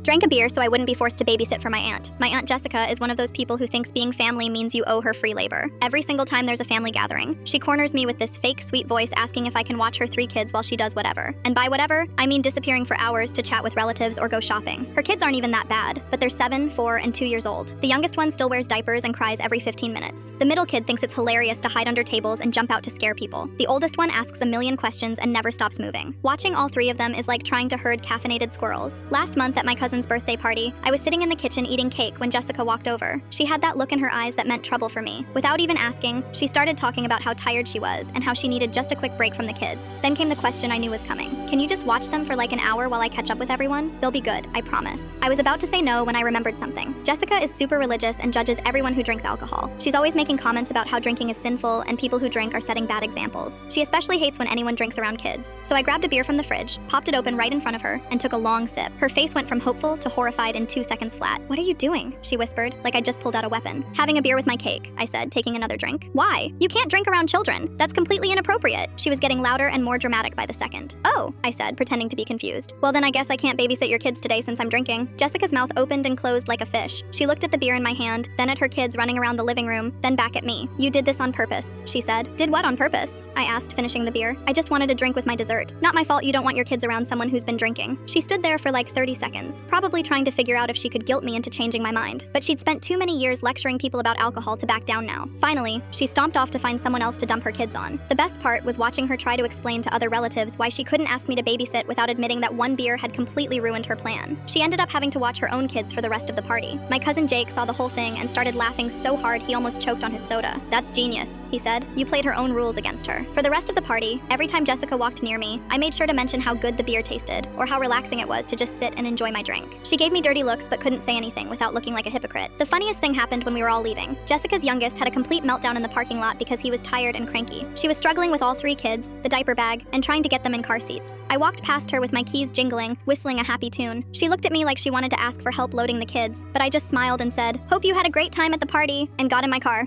Drank a beer so I wouldn't be forced to babysit for my aunt. My Aunt Jessica is one of those people who thinks being family means you owe her free labor. Every single time there's a family gathering, she corners me with this fake sweet voice asking if I can watch her 3 kids while she does whatever. And by whatever, I mean disappearing for hours to chat with relatives or go shopping. Her kids aren't even that bad, but they're 7, 4, and 2 years old. The youngest one still wears diapers and cries every 15 minutes. The middle kid thinks it's hilarious to hide under tables and jump out to scare people. The oldest one asks a million questions and never stops moving. Watching all 3 of them is like trying to herd caffeinated squirrels. Last month at my cousin's birthday party, I was sitting in the kitchen eating cake when Jessica walked over. She had that look in her eyes that meant trouble for me. Without even asking, she started talking about how tired she was and how she needed just a quick break from the kids. Then came the question I knew was coming. Can you just watch them for like an hour while I catch up with everyone? They'll be good, I promise. I was about to say no when I remembered something. Jessica is super religious and judges everyone who drinks alcohol. She's always making comments about how drinking is sinful and people who drink are setting bad examples. She especially hates when anyone drinks around kids. So I grabbed a beer from the fridge, popped it open right in front of her, and took a long sip. Her face went from hopeful to horrified in 2 seconds flat. "What are you doing?" she whispered, like I just pulled out a weapon. "Having a beer with my cake," I said, taking another drink. "Why? You can't drink around children. That's completely inappropriate." She was getting louder and more dramatic by the second. "Oh," I said, pretending to be confused. "Well then I guess I can't babysit your kids today since I'm drinking." Jessica's mouth opened and closed like a fish. She looked at the beer in my hand, then at her kids running around the living room, then back at me. "You did this on purpose," she said. "Did what on purpose?" I asked, finishing the beer. "I just wanted a drink with my dessert. Not my fault you don't want your kids around someone who's been drinking." She stood there for like 30 seconds, probably trying to figure out if she could guilt me into changing my mind. But she'd spent too many years lecturing people about alcohol to back down now. Finally, she stomped off to find someone else to dump her kids on. The best part was watching her try to explain to other relatives why she couldn't ask me to babysit without admitting that one beer had completely ruined her plan. She ended up having to watch her own kids for the rest of the party. My cousin Jake saw the whole thing and started laughing so hard he almost choked on his soda. "That's genius," he said. "You played her own rules against her." For the rest of the party, every time Jessica walked near me, I made sure to mention how good the beer tasted, or how relaxing it was to just sit and enjoy my drink. She gave me dirty looks but couldn't say anything without looking like a hypocrite. The funniest thing happened when we were all leaving. Jessica's youngest had a complete meltdown in the parking lot because he was tired and cranky. She was struggling with all 3 kids, the diaper bag, and trying to get them in car seats. I walked past her with my keys jingling, whistling a happy tune. She looked at me like she wanted to ask for help loading the kids, but I just smiled and said, "Hope you had a great time at the party," and got in my car.